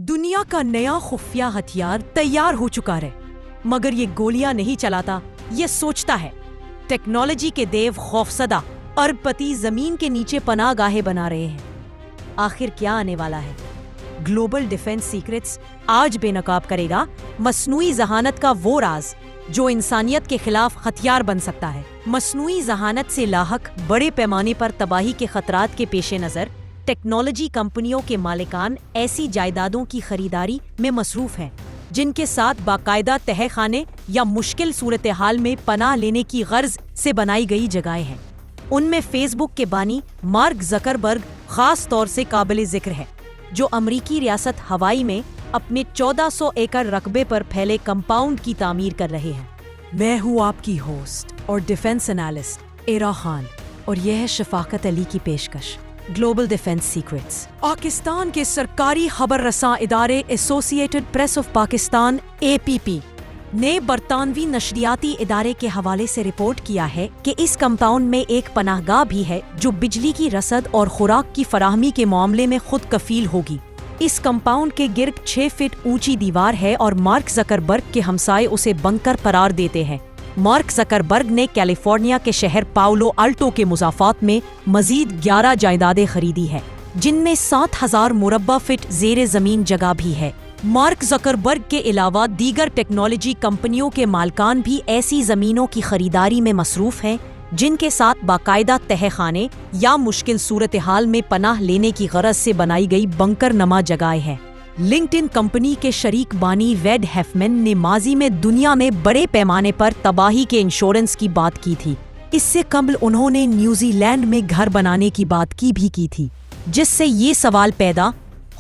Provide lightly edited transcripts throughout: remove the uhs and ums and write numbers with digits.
دنیا کا نیا خفیہ ہتھیار تیار ہو چکا ہے، مگر یہ گولیاں نہیں چلاتا، یہ سوچتا ہے۔ ٹیکنالوجی کے دیو خوفزدہ ارب پتی زمین کے نیچے پناہ گاہیں بنا رہے ہیں۔ آخر کیا آنے والا ہے؟ گلوبل ڈیفنس سیکرٹس آج بے نقاب کرے گا مصنوعی ذہانت کا وہ راز جو انسانیت کے خلاف ہتھیار بن سکتا ہے۔ مصنوعی ذہانت سے لاحق بڑے پیمانے پر تباہی کے خطرات کے پیش نظر ٹیکنالوجی کمپنیوں کے مالکان ایسی جائیدادوں کی خریداری میں مصروف ہیں جن کے ساتھ باقاعدہ تہہ خانے یا مشکل صورتحال میں پناہ لینے کی غرض سے بنائی گئی جگہیں ہیں۔ ان میں فیس بک کے بانی مارک زکربرگ خاص طور سے قابل ذکر ہے، جو امریکی ریاست ہوائی میں اپنے 1400 ایکڑ رقبے پر پھیلے کمپاؤنڈ کی تعمیر کر رہے ہیں۔ میں ہوں آپ کی ہوسٹ اور ڈیفنس انالسٹ ایرا خان، اور یہ ہے شفاقت علی کی پیشکش گلوبل ڈیفنس سیکرٹس۔ پاکستان کے سرکاری خبر رساں ادارے associated press of Pakistan APP نے برطانوی نشریاتی ادارے کے حوالے سے رپورٹ کیا ہے کہ اس کمپاؤنڈ میں ایک پناہ گاہ بھی ہے جو بجلی کی رسد اور خوراک کی فراہمی کے معاملے میں خود کفیل ہوگی۔ اس کمپاؤنڈ کے گرد 6 فٹ اونچی دیوار ہے اور مارک زکربرگ کے ہمسائے اسے بنکر قرار دیتے ہیں۔ مارک زکربرگ نے کیلیفورنیا کے شہر پاولو الٹو کے مضافات میں مزید 11 جائیدادیں خریدی ہیں، جن میں 7000 مربع فٹ زیر زمین جگہ بھی ہے۔ مارک زکربرگ کے علاوہ دیگر ٹیکنالوجی کمپنیوں کے مالکان بھی ایسی زمینوں کی خریداری میں مصروف ہیں جن کے ساتھ باقاعدہ تہہ خانے یا مشکل صورتحال میں پناہ لینے کی غرض سے بنائی گئی بنکر نما جگہیں ہیں۔ لنکڈ کمپنی کے شریک بانی ویڈ ہیفمن نے ماضی میں دنیا میں بڑے پیمانے پر تباہی کے انشورنس کی بات کی تھی۔ اس سے قبل انہوں نے نیوزی لینڈ میں گھر بنانے کی بات کی تھی، جس سے یہ سوال پیدا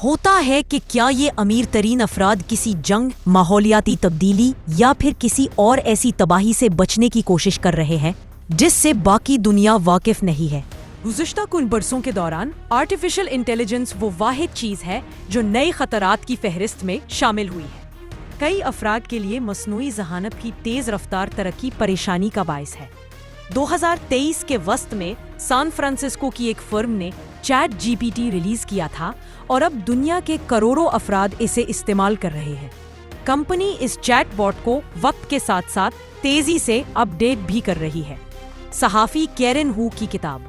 ہوتا ہے کہ کیا یہ امیر ترین افراد کسی جنگ، ماحولیاتی تبدیلی یا پھر کسی اور ایسی تباہی سے بچنے کی کوشش کر رہے ہیں جس سے باقی دنیا واقف نہیں ہے۔ گزشتہ کچھ برسوں کے دوران آرٹیفیشل انٹیلیجنس وہ واحد چیز ہے جو نئے خطرات کی فہرست میں شامل ہوئی ہے۔ کئی افراد کے لیے مصنوعی ذہانت کی تیز رفتار ترقی پریشانی کا باعث ہے۔ 2023 کے وسط میں سان فرانسسکو کی ایک فرم نے چیٹ GPT ریلیز کیا تھا اور اب دنیا کے کروڑوں افراد اسے استعمال کر رہے ہیں۔ کمپنی اس چیٹ باٹ کو وقت کے ساتھ ساتھ تیزی سے اپ ڈیٹ بھی کر رہی ہے۔ صحافی کیرن ہو کی کتاب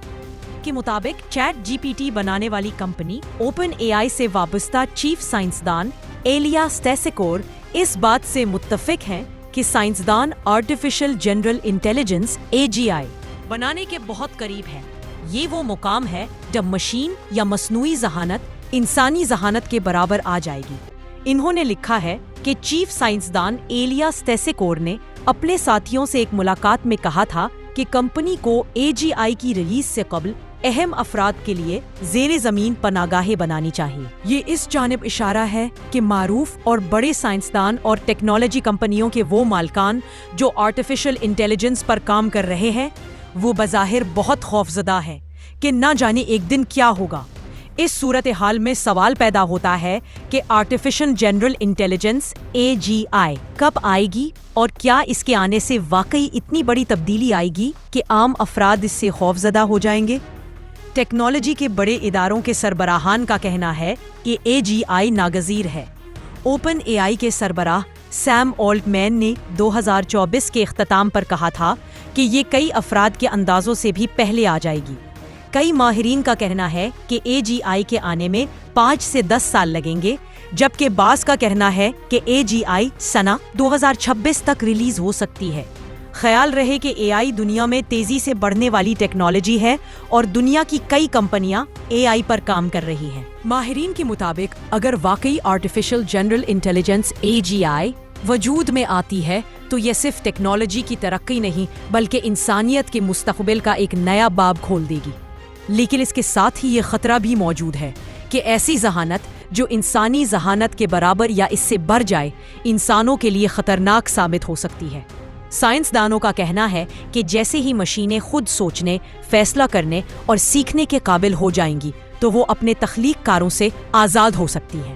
کے مطابق چیٹ GPT بنانے والی کمپنی اوپن AI سے وابستہ چیف سائنسدان ایلیا سٹیسیکور اس بات سے متفق ہیں کہ سائنسدان آرٹیفیشل جنرل انٹیلیجنس AGI بنانے کے بہت قریب ہیں۔ یہ وہ مقام ہے جب مشین یا مصنوعی ذہانت انسانی ذہانت کے برابر آ جائے گی۔ انہوں نے لکھا ہے کہ چیف سائنسدان ایلیا سٹیسیکور نے اپنے ساتھیوں سے ایک ملاقات میں کہا تھا کہ کمپنی کو AGI کی ریلیز سے قبل اہم افراد کے لیے زیر زمین پناہ گاہیں بنانی چاہیے۔ یہ اس جانب اشارہ ہے کہ معروف اور بڑے سائنسدان اور ٹیکنالوجی کمپنیوں کے وہ مالکان جو آرٹیفیشل انٹیلیجنس پر کام کر رہے ہیں وہ بظاہر بہت خوفزدہ ہے کہ نہ جانے ایک دن کیا ہوگا۔ اس صورتحال میں سوال پیدا ہوتا ہے کہ آرٹیفیشل جنرل انٹیلیجنس AGI کب آئے گی اور کیا اس کے آنے سے واقعی اتنی بڑی تبدیلی آئے گی کہ عام افراد اس سے خوفزدہ ہو جائیں گے؟ ٹیکنالوجی کے بڑے اداروں کے سربراہان کا کہنا ہے کہ AGI ناگزیر ہے۔ اوپن AI کے سربراہ سیم آلٹمین نے 2024 کے اختتام پر کہا تھا کہ یہ کئی افراد کے اندازوں سے بھی پہلے آ جائے گی۔ کئی ماہرین کا کہنا ہے کہ AGI کے آنے میں 5 سے 10 سال لگیں گے، جبکہ بعض کا کہنا ہے کہ AGI سنہ 2026 تک ریلیز ہو سکتی ہے۔ خیال رہے کہ AI دنیا میں تیزی سے بڑھنے والی ٹیکنالوجی ہے اور دنیا کی کئی کمپنیاں AI پر کام کر رہی ہیں۔ ماہرین کے مطابق اگر واقعی آرٹیفیشل جنرل انٹیلیجنس AGI وجود میں آتی ہے تو یہ صرف ٹیکنالوجی کی ترقی نہیں بلکہ انسانیت کے مستقبل کا ایک نیا باب کھول دے گی۔ لیکن اس کے ساتھ ہی یہ خطرہ بھی موجود ہے کہ ایسی ذہانت جو انسانی ذہانت کے برابر یا اس سے بڑھ جائے انسانوں کے لیے خطرناک ثابت ہو سکتی ہے۔ سائنسدانوں کا کہنا ہے کہ جیسے ہی مشینیں خود سوچنے، فیصلہ کرنے اور سیکھنے کے قابل ہو جائیں گی تو وہ اپنے تخلیق کاروں سے آزاد ہو سکتی ہیں۔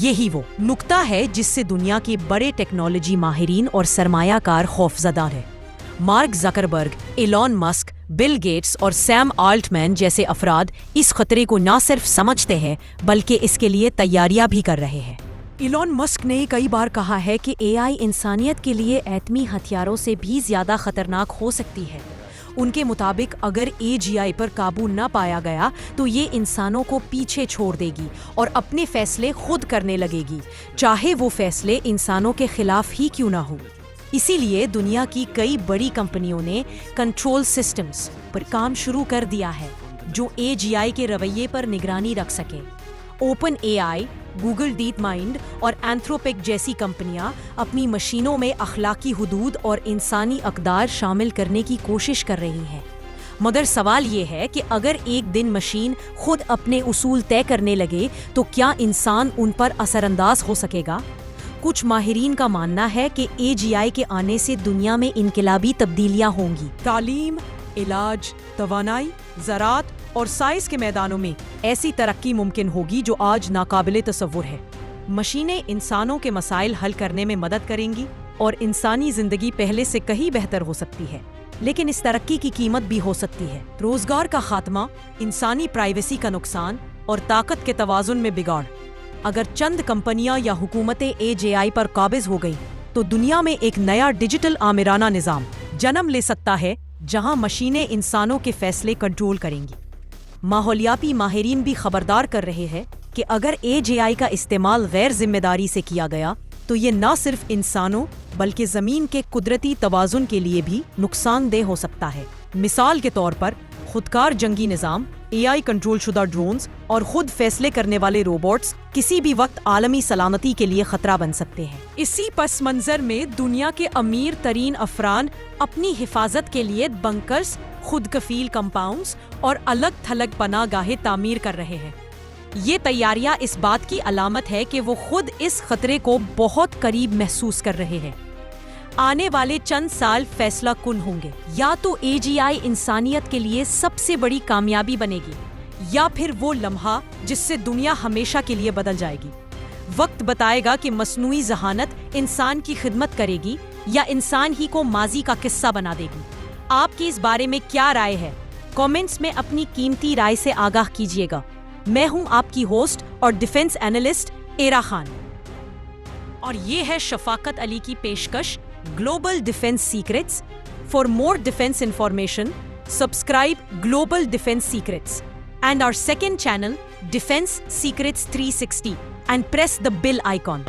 یہی وہ نقطہ ہے جس سے دنیا کے بڑے ٹیکنالوجی ماہرین اور سرمایہ کار خوفزدہ ہیں۔ Mark Zuckerberg, Elon Musk, Bill Gates اور سیم آلٹمین جیسے افراد اس خطرے کو نہ صرف سمجھتے ہیں بلکہ اس کے لیے تیاریاں بھی کر رہے ہیں۔ ایلون مسک نے کئی بار کہا ہے کہ اے آئی انسانیت کے لیے ایٹمی ہتھیاروں سے بھی زیادہ خطرناک ہو سکتی ہے۔ ان کے مطابق اگر AGI پر قابو نہ پایا گیا تو یہ انسانوں کو پیچھے چھوڑ دے گی اور اپنے فیصلے خود کرنے لگے گی، چاہے وہ فیصلے انسانوں کے خلاف ہی کیوں نہ ہو۔ اسی لیے دنیا کی کئی بڑی کمپنیوں نے کنٹرول سسٹمز پر کام شروع کر دیا ہے جو AGI کے رویے پر نگرانی رکھ سکے۔ Open AI، Google deep mind اور اینتھروپک جیسی کمپنیاں اپنی مشینوں میں اخلاقی حدود اور انسانی اقدار شامل کرنے کی کوشش کر رہی ہیں۔ مگر سوال یہ ہے کہ اگر ایک دن مشین خود اپنے اصول طے کرنے لگے تو کیا انسان ان پر اثر انداز ہو سکے گا؟ کچھ ماہرین کا ماننا ہے کہ AGI کے آنے سے دنیا میں انقلابی تبدیلیاں ہوں گی۔ تعلیم، علاج، توانائی، زراعت اور سائنس کے میدانوں میں ایسی ترقی ممکن ہوگی جو آج ناقابل تصور ہے۔ مشینیں انسانوں کے مسائل حل کرنے میں مدد کریں گی اور انسانی زندگی پہلے سے کہیں بہتر ہو سکتی ہے، لیکن اس ترقی کی قیمت بھی ہو سکتی ہے۔ روزگار کا خاتمہ، انسانی پرائیویسی کا نقصان اور طاقت کے توازن میں بگاڑ۔ اگر چند کمپنیاں یا حکومتیں AGI پر قابض ہو گئیں تو دنیا میں ایک نیا ڈیجیٹل آمرانہ نظام جنم لے سکتا ہے جہاں مشینیں انسانوں کے فیصلے کنٹرول کریں گی۔ ماحولیاتی ماہرین بھی خبردار کر رہے ہیں کہ اگر AGI کا استعمال غیر ذمہ داری سے کیا گیا تو یہ نہ صرف انسانوں بلکہ زمین کے قدرتی توازن کے لیے بھی نقصان دہ ہو سکتا ہے۔ مثال کے طور پر خودکار جنگی نظام، AI کنٹرول شدہ ڈرونز اور خود فیصلے کرنے والے روبوٹس کسی بھی وقت عالمی سلامتی کے لیے خطرہ بن سکتے ہیں۔ اسی پس منظر میں دنیا کے امیر ترین افراد اپنی حفاظت کے لیے بنکرز، خود کفیل کمپاؤنڈز اور الگ تھلگ پناہ گاہیں تعمیر کر رہے ہیں۔ یہ تیاریاں اس بات کی علامت ہے کہ وہ خود اس خطرے کو بہت قریب محسوس کر رہے ہیں۔ آنے والے چند سال فیصلہ کن ہوں گے، یا تو AGI انسانیت کے لیے سب سے بڑی کامیابی بنے گی یا پھر وہ لمحہ جس سے دنیا ہمیشہ کے لیے بدل جائے گی۔ وقت بتائے گا کہ مصنوعی ذہانت انسان کی خدمت کرے گی یا انسان ہی کو ماضی کا قصہ بنا دے گی۔ آپ کی اس بارے میں کیا رائے ہے؟ کامنٹس میں اپنی قیمتی رائے سے آگاہ کیجیے گا۔ میں ہوں آپ کی ہوسٹ اور ڈیفنس اینالسٹ ایرا خان، اور یہ ہے شفاقت علی کی پیشکش global defence secrets. For more defence information subscribe global defence secrets and our second channel Defense Secrets 360 and press the bell icon.